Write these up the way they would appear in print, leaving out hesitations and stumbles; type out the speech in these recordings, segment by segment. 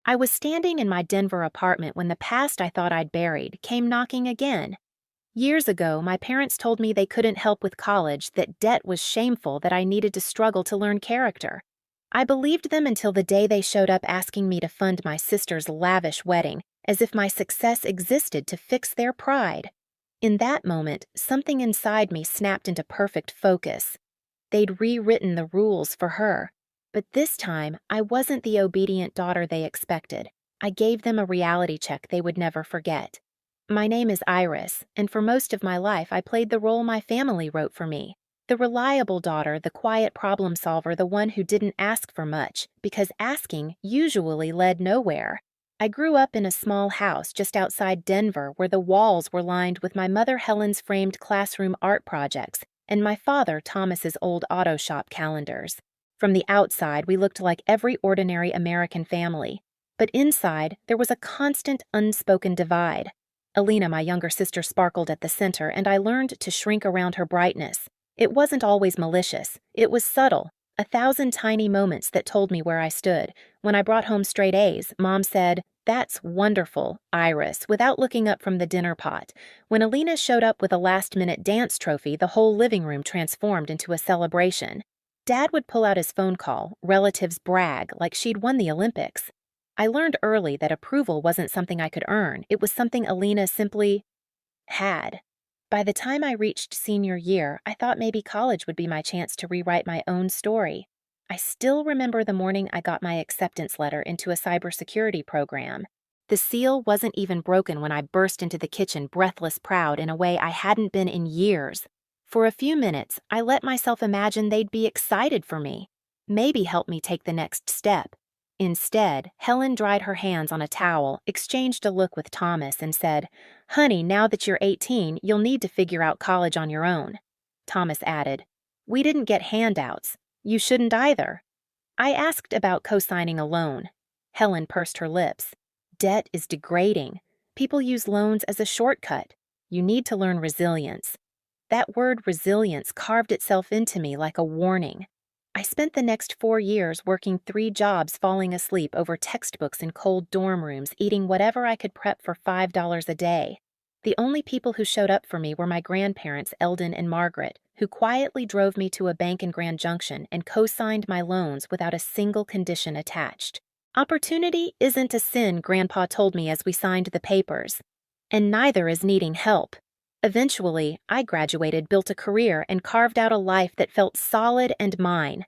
I was standing in my Denver apartment when the past I thought I'd buried came knocking again. Years ago, my parents told me they couldn't help with college, that debt was shameful, that I needed to struggle to learn character. I believed them until the day they showed up asking me to fund my sister's lavish wedding, as if my success existed to fix their pride. In that moment, something inside me snapped into perfect focus. They'd rewritten the rules for her. But this time, I wasn't the obedient daughter they expected. I gave them a reality check they would never forget. My name is Iris, and for most of my life I played the role my family wrote for me. The reliable daughter, the quiet problem solver, the one who didn't ask for much, because asking usually led nowhere. I grew up in a small house just outside Denver where the walls were lined with my mother Helen's framed classroom art projects and my father Thomas's old auto shop calendars. From the outside, we looked like every ordinary American family. But inside, there was a constant unspoken divide. Alina, my younger sister, sparkled at the center, and I learned to shrink around her brightness. It wasn't always malicious. It was subtle, 1,000 tiny moments that told me where I stood. When I brought home straight A's, Mom said, "That's wonderful, Iris," without looking up from the dinner pot. When Alina showed up with a last-minute dance trophy, the whole living room transformed into a celebration. Dad would pull out his phone call, relatives brag like she'd won the Olympics. I learned early that approval wasn't something I could earn. It was something Alina simply had. By the time I reached senior year, I thought maybe college would be my chance to rewrite my own story. I still remember the morning I got my acceptance letter into a cybersecurity program. The seal wasn't even broken when I burst into the kitchen, breathless proud in a way I hadn't been in years. For a few minutes, I let myself imagine they'd be excited for me, maybe help me take the next step. Instead, Helen dried her hands on a towel, exchanged a look with Thomas, and said, "Honey, now that you're 18, you'll need to figure out college on your own." Thomas added, "We didn't get handouts. You shouldn't either." I asked about co-signing a loan. Helen pursed her lips. "Debt is degrading. People use loans as a shortcut. You need to learn resilience." That word resilience carved itself into me like a warning. I spent the next 4 years working 3 jobs, falling asleep over textbooks in cold dorm rooms, eating whatever I could prep for $5 a day. The only people who showed up for me were my grandparents, Eldon and Margaret, who quietly drove me to a bank in Grand Junction and co-signed my loans without a single condition attached. Opportunity isn't a sin, Grandpa told me as we signed the papers. And neither is needing help. Eventually, I graduated, built a career, and carved out a life that felt solid and mine.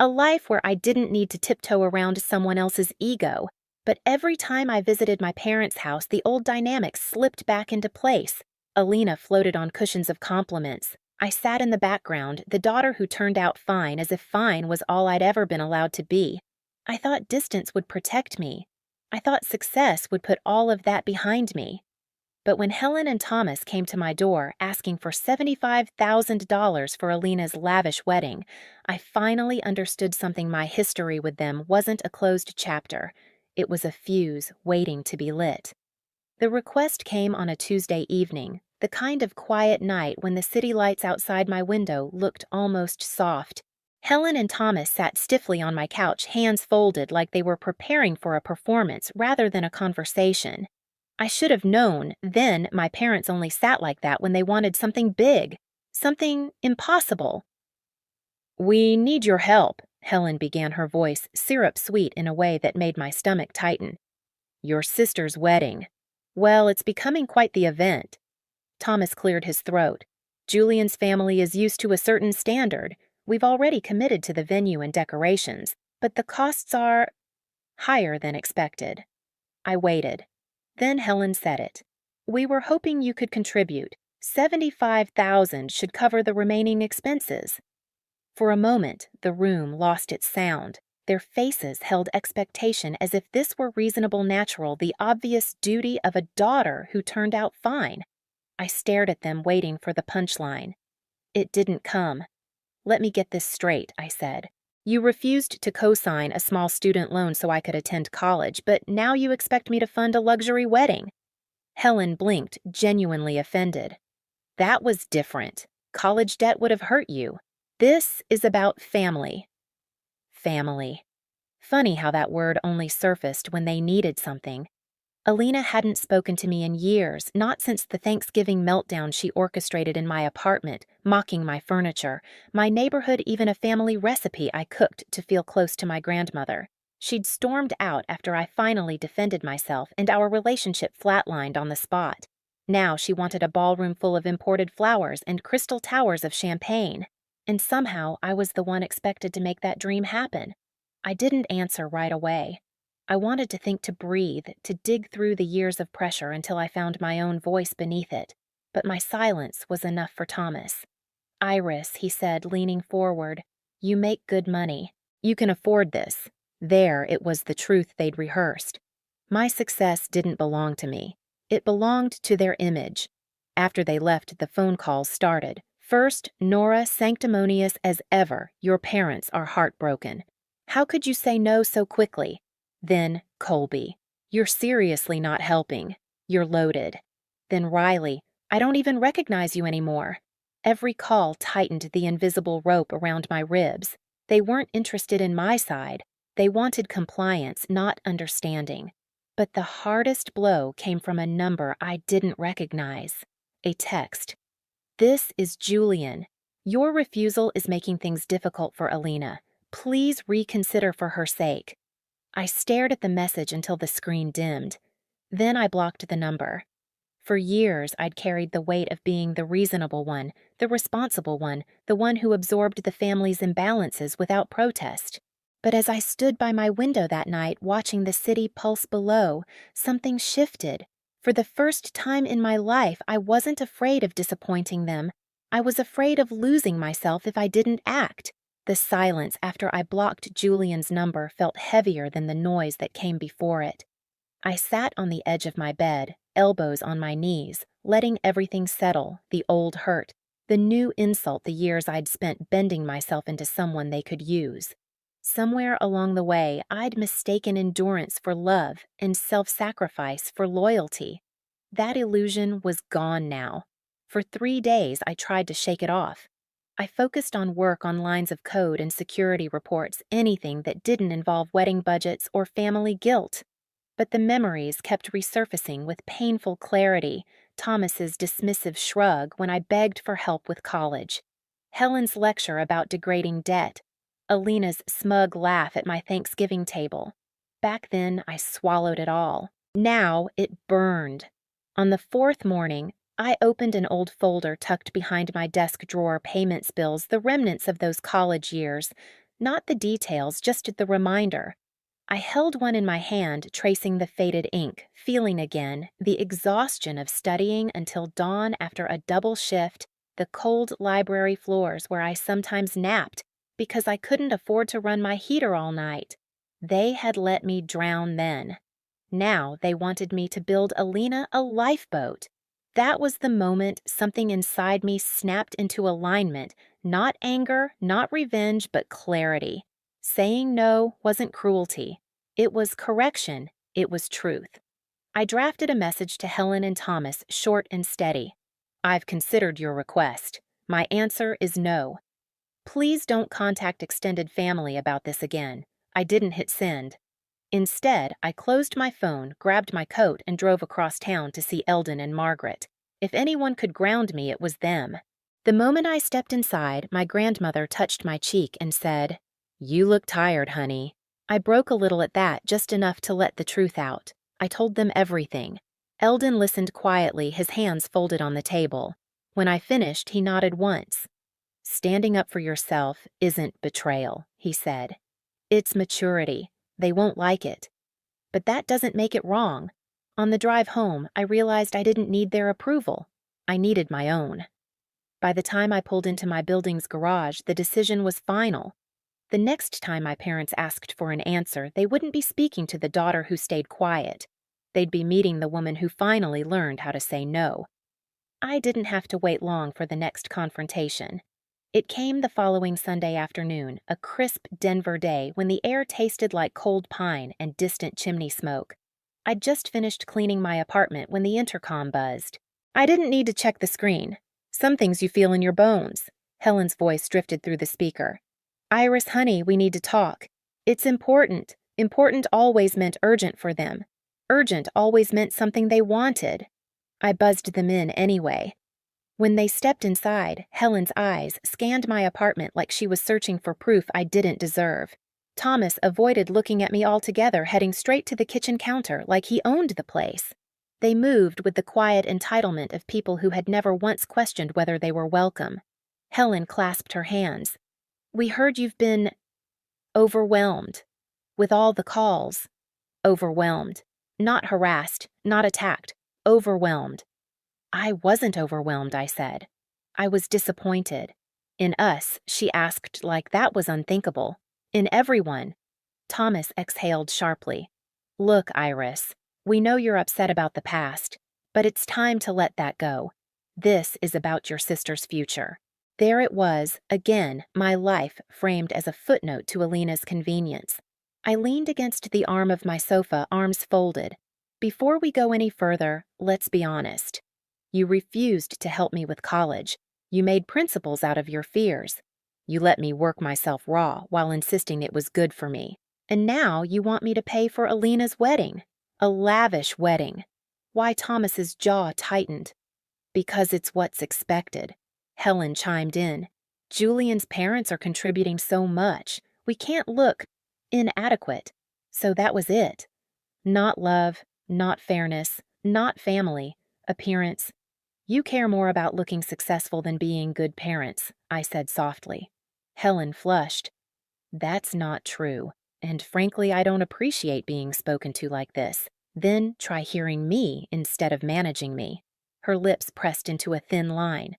A life where I didn't need to tiptoe around someone else's ego. But every time I visited my parents' house, the old dynamics slipped back into place. Alina floated on cushions of compliments. I sat in the background, the daughter who turned out fine, as if fine was all I'd ever been allowed to be. I thought distance would protect me. I thought success would put all of that behind me. But when Helen and Thomas came to my door asking for $75,000 for Alina's lavish wedding, I finally understood something. My history with them wasn't a closed chapter. It was a fuse waiting to be lit. The request came on a Tuesday evening, the kind of quiet night when the city lights outside my window looked almost soft. Helen and Thomas sat stiffly on my couch, hands folded like they were preparing for a performance rather than a conversation. I should have known then my parents only sat like that when they wanted something big, something impossible. "We need your help," Helen began, her voice syrup-sweet in a way that made my stomach tighten. "Your sister's wedding. Well, it's becoming quite the event." Thomas cleared his throat. "Julian's family is used to a certain standard. We've already committed to the venue and decorations, but the costs are higher than expected." I waited. Then Helen said it. "We were hoping you could contribute. $75,000 should cover the remaining expenses." For a moment, the room lost its sound. Their faces held expectation as if this were reasonable, natural, the obvious duty of a daughter who turned out fine. I stared at them, waiting for the punchline. It didn't come. "Let me get this straight," I said. "You refused to co-sign a small student loan so I could attend college, but now you expect me to fund a luxury wedding." Helen blinked, genuinely offended. "That was different. College debt would have hurt you. This is about family." Family. Funny how that word only surfaced when they needed something. Alina hadn't spoken to me in years, not since the Thanksgiving meltdown she orchestrated in my apartment, mocking my furniture, my neighborhood, even a family recipe I cooked to feel close to my grandmother. She'd stormed out after I finally defended myself, and our relationship flatlined on the spot. Now she wanted a ballroom full of imported flowers and crystal towers of champagne. And somehow I was the one expected to make that dream happen. I didn't answer right away. I wanted to think, to breathe, to dig through the years of pressure until I found my own voice beneath it. But my silence was enough for Thomas. "Iris," he said, leaning forward, "you make good money. You can afford this." There, it was the truth they'd rehearsed. My success didn't belong to me. It belonged to their image. After they left, the phone calls started. First, "Nora, sanctimonious as ever, your parents are heartbroken. How could you say no so quickly?" Then, "Colby, you're seriously not helping. You're loaded." Then Riley, "I don't even recognize you anymore." Every call tightened the invisible rope around my ribs. They weren't interested in my side. They wanted compliance, not understanding. But the hardest blow came from a number I didn't recognize. A text. "This is Julian. Your refusal is making things difficult for Alina. Please reconsider for her sake." I stared at the message until the screen dimmed. Then I blocked the number. For years, I'd carried the weight of being the reasonable one, the responsible one, the one who absorbed the family's imbalances without protest. But as I stood by my window that night, watching the city pulse below, something shifted. For the first time in my life, I wasn't afraid of disappointing them. I was afraid of losing myself if I didn't act. The silence after I blocked Julian's number felt heavier than the noise that came before it. I sat on the edge of my bed, elbows on my knees, letting everything settle, the old hurt, the new insult, the years I'd spent bending myself into someone they could use. Somewhere along the way, I'd mistaken endurance for love and self-sacrifice for loyalty. That illusion was gone now. For 3 days, I tried to shake it off. I focused on work on lines of code and security reports, anything that didn't involve wedding budgets or family guilt. But the memories kept resurfacing with painful clarity. Thomas's dismissive shrug when I begged for help with college. Helen's lecture about degrading debt. Alina's smug laugh at my Thanksgiving table. Back then, I swallowed it all. Now it burned. On the 4th morning, I opened an old folder tucked behind my desk drawer, payments bills, the remnants of those college years. Not the details, just the reminder. I held one in my hand, tracing the faded ink, feeling again the exhaustion of studying until dawn after a double shift, the cold library floors where I sometimes napped because I couldn't afford to run my heater all night. They had let me drown then. Now they wanted me to build Alina a lifeboat. That was the moment something inside me snapped into alignment, not anger, not revenge, but clarity. Saying no wasn't cruelty. It was correction. It was truth. I drafted a message to Helen and Thomas, short and steady. "I've considered your request. My answer is no. Please don't contact extended family about this again." I didn't hit send. Instead, I closed my phone, grabbed my coat, and drove across town to see Eldon and Margaret. If anyone could ground me, it was them. The moment I stepped inside, my grandmother touched my cheek and said, "You look tired, honey." I broke a little at that, just enough to let the truth out. I told them everything. Eldon listened quietly, his hands folded on the table. When I finished, he nodded once. "Standing up for yourself isn't betrayal," he said. "It's maturity. They won't like it. But that doesn't make it wrong." On the drive home, I realized I didn't need their approval. I needed my own. By the time I pulled into my building's garage, the decision was final. The next time my parents asked for an answer, they wouldn't be speaking to the daughter who stayed quiet. They'd be meeting the woman who finally learned how to say no. I didn't have to wait long for the next confrontation. It came the following Sunday afternoon, a crisp Denver day when the air tasted like cold pine and distant chimney smoke. I'd just finished cleaning my apartment when the intercom buzzed. "I didn't need to check the screen. Some things you feel in your bones." Helen's voice drifted through the speaker. "Iris, honey, we need to talk." It's important. Important always meant urgent for them. Urgent always meant something they wanted. I buzzed them in anyway. When they stepped inside, Helen's eyes scanned my apartment like she was searching for proof I didn't deserve. Thomas avoided looking at me altogether, heading straight to the kitchen counter like he owned the place. They moved with the quiet entitlement of people who had never once questioned whether they were welcome. Helen clasped her hands. We heard you've been overwhelmed with all the calls. Overwhelmed. Not harassed, not attacked. Overwhelmed. I wasn't overwhelmed, I said. I was disappointed. In us, she asked like that was unthinkable. In everyone. Thomas exhaled sharply. Look, Iris, we know you're upset about the past, but it's time to let that go. This is about your sister's future. There it was, again, my life framed as a footnote to Alina's convenience. I leaned against the arm of my sofa, arms folded. Before we go any further, let's be honest. You refused to help me with college. You made principles out of your fears. You let me work myself raw while insisting it was good for me. And now you want me to pay for Alina's wedding. A lavish wedding. Why? Thomas's jaw tightened. Because it's what's expected. Helen chimed in. Julian's parents are contributing so much. We can't look inadequate. So that was it. Not love, not fairness, not family, appearance. You care more about looking successful than being good parents, I said softly. Helen flushed. That's not true, and frankly I don't appreciate being spoken to like this. Then try hearing me instead of managing me. Her lips pressed into a thin line.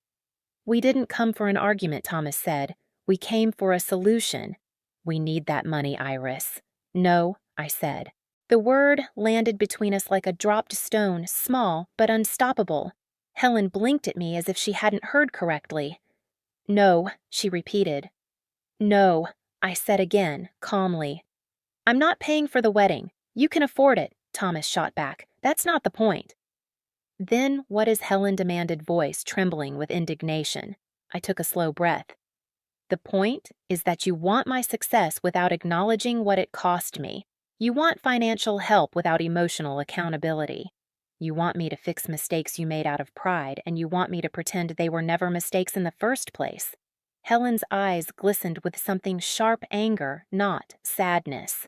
We didn't come for an argument, Thomas said. We came for a solution. We need that money, Iris. No, I said. The word landed between us like a dropped stone, small but unstoppable. Helen blinked at me as if she hadn't heard correctly. No, she repeated. No, I said again, calmly. I'm not paying for the wedding. You can afford it, Thomas shot back. That's not the point. Then what is Helen demanded, voice trembling with indignation. I took a slow breath. The point is that you want my success without acknowledging what it cost me. You want financial help without emotional accountability. You want me to fix mistakes you made out of pride, and you want me to pretend they were never mistakes in the first place. Helen's eyes glistened with something sharp anger, not sadness.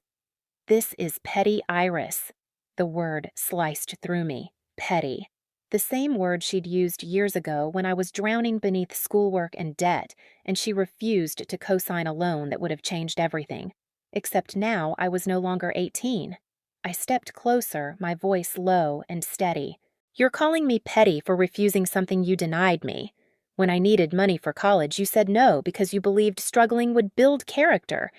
This is petty, Iris. The word sliced through me. Petty. The same word she'd used years ago when I was drowning beneath schoolwork and debt, and she refused to co-sign a loan that would have changed everything. Except now I was no longer 18. I stepped closer, my voice low and steady. You're calling me petty for refusing something you denied me. When I needed money for college, you said no because you believed struggling would build character.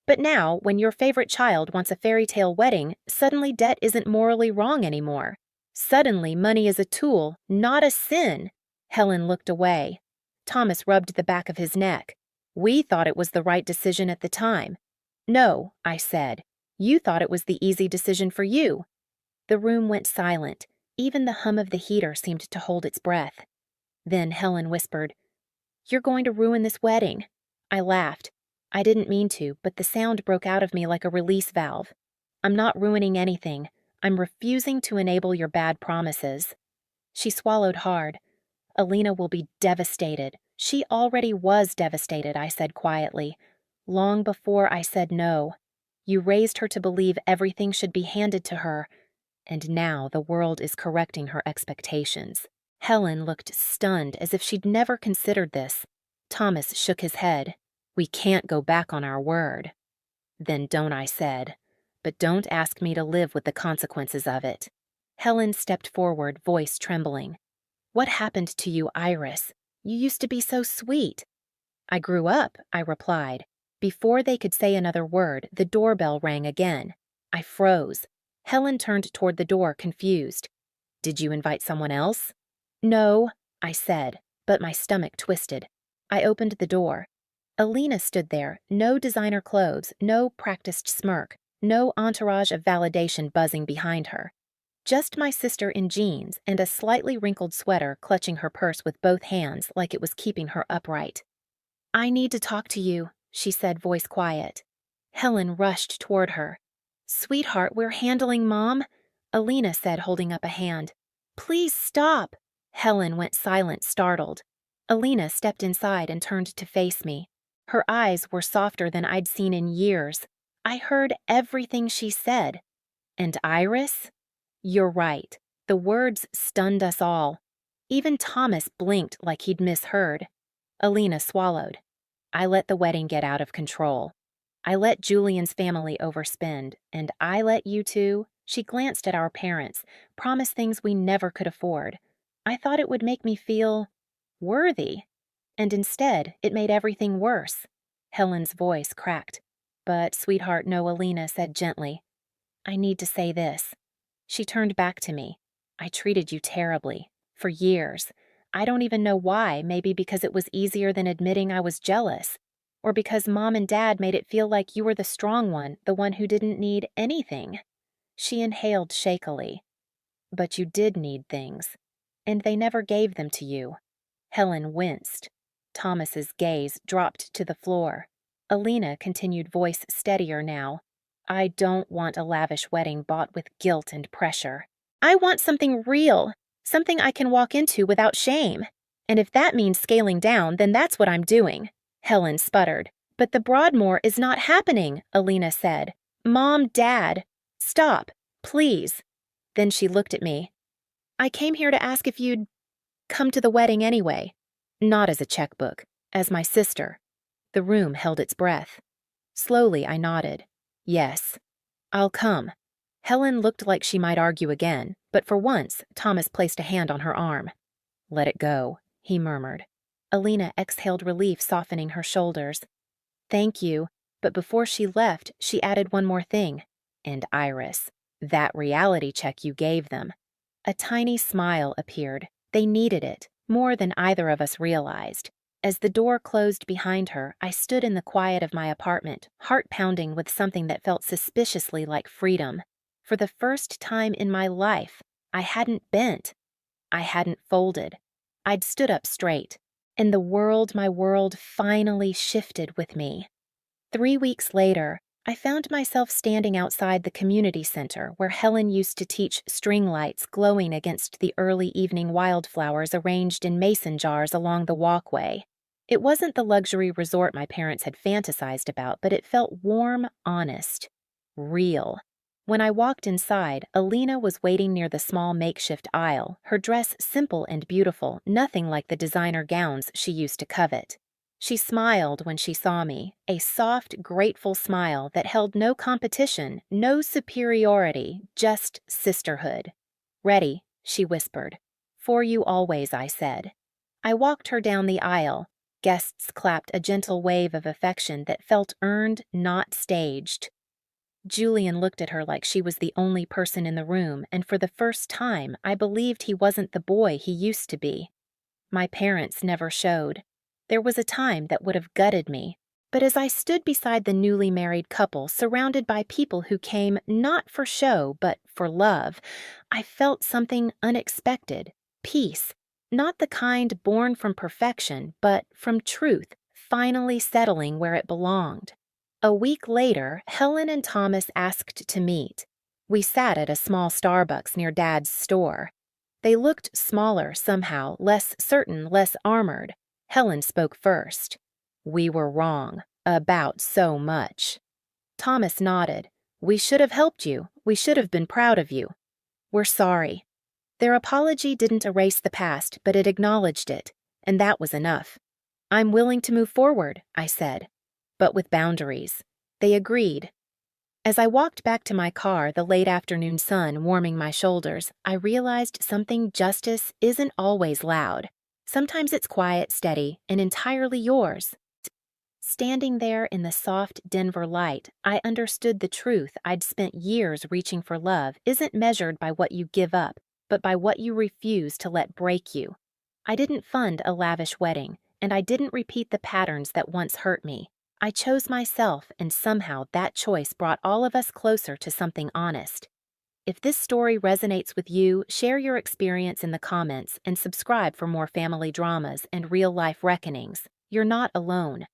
But now, when your favorite child wants a fairy tale wedding, suddenly debt isn't morally wrong anymore. Suddenly, money is a tool, not a sin. Helen looked away. Thomas rubbed the back of his neck. We thought it was the right decision at the time. No, I said. You thought it was the easy decision for you. The room went silent. Even the hum of the heater seemed to hold its breath. Then Helen whispered, You're going to ruin this wedding. I laughed. I didn't mean to, but the sound broke out of me like a release valve. I'm not ruining anything. I'm refusing to enable your bad promises. She swallowed hard. Alina will be devastated. She already was devastated, I said quietly. Long before I said no. You raised her to believe everything should be handed to her, and now the world is correcting her expectations. Helen looked stunned, as if she'd never considered this. Thomas shook his head. We can't go back on our word. Then don't, I said. But don't ask me to live with the consequences of it. Helen stepped forward, voice trembling. What happened to you, Iris? You used to be so sweet. I grew up, I replied. Before they could say another word, the doorbell rang again. I froze. Helen turned toward the door, confused. Did you invite someone else? No, I said, but my stomach twisted. I opened the door. Alina stood there, no designer clothes, no practiced smirk, no entourage of validation buzzing behind her. Just my sister in jeans and a slightly wrinkled sweater clutching her purse with both hands like it was keeping her upright. I need to talk to you, she said, voice quiet. Helen rushed toward her. "Sweetheart, we're handling Mom," Alina said, holding up a hand. "Please stop." Helen went silent, startled. Alina stepped inside and turned to face me. Her eyes were softer than I'd seen in years. I heard everything she said. "And Iris?" "You're right." The words stunned us all. Even Thomas blinked like he'd misheard. Alina swallowed. "I let the wedding get out of control. I let Julian's family overspend, and I let you two," she glanced at our parents, "promise things we never could afford. I thought it would make me feel worthy. And instead, it made everything worse." Helen's voice cracked. "But, sweetheart," no, Alina said gently. "I need to say this." She turned back to me. "I treated you terribly. For years. I don't even know why, maybe because it was easier than admitting I was jealous. Or because Mom and Dad made it feel like you were the strong one, the one who didn't need anything." She inhaled shakily. "But you did need things. And they never gave them to you." Helen winced. Thomas's gaze dropped to the floor. Alina continued, voice steadier now. "I don't want a lavish wedding bought with guilt and pressure. I want something real, something I can walk into without shame. And if that means scaling down, then that's what I'm doing." Helen sputtered. "But the Broadmoor is not happening," Alina said. "Mom, Dad, stop, please." Then she looked at me. "I came here to ask if you'd come to the wedding anyway. Not as a checkbook, as my sister." The room held its breath. Slowly, I nodded. "Yes, I'll come." Helen looked like she might argue again, but for once, Thomas placed a hand on her arm. "Let it go," he murmured. Alina exhaled relief, softening her shoulders. "Thank you," but before she left, she added one more thing. "And Iris, that reality check you gave them." A tiny smile appeared. They needed it, more than either of us realized. As the door closed behind her, I stood in the quiet of my apartment, heart pounding with something that felt suspiciously like freedom. For the first time in my life, I hadn't bent. I hadn't folded. I'd stood up straight. And the world, my world, finally shifted with me. 3 weeks later, I found myself standing outside the community center where Helen used to teach, string lights glowing against the early evening wildflowers arranged in mason jars along the walkway. It wasn't the luxury resort my parents had fantasized about, but it felt warm, honest, real. When I walked inside, Alina was waiting near the small makeshift aisle, her dress simple and beautiful, nothing like the designer gowns she used to covet. She smiled when she saw me, a soft, grateful smile that held no competition, no superiority, just sisterhood. "Ready," she whispered. "For you always," I said. I walked her down the aisle. Guests clapped, a gentle wave of affection that felt earned, not staged. Julian looked at her like she was the only person in the room, and for the first time, I believed he wasn't the boy he used to be. My parents never showed. There was a time that would have gutted me, but as I stood beside the newly married couple, surrounded by people who came not for show, but for love, I felt something unexpected, peace, not the kind born from perfection, but from truth, finally settling where it belonged. A week later, Helen and Thomas asked to meet. We sat at a small Starbucks near Dad's store. They looked smaller somehow, less certain, less armored. Helen spoke first. "We were wrong, about so much." Thomas nodded. "We should have helped you. We should have been proud of you." "We're sorry." Their apology didn't erase the past, but it acknowledged it, and that was enough. "I'm willing to move forward," I said, "but with boundaries." They agreed. As I walked back to my car, the late afternoon sun warming my shoulders, I realized something: justice isn't always loud. Sometimes it's quiet, steady, and entirely yours. Standing there in the soft Denver light, I understood the truth I'd spent years reaching for. Love isn't measured by what you give up, but by what you refuse to let break you. I didn't fund a lavish wedding, and I didn't repeat the patterns that once hurt me. I chose myself, and somehow that choice brought all of us closer to something honest. If this story resonates with you, share your experience in the comments and subscribe for more family dramas and real-life reckonings. You're not alone.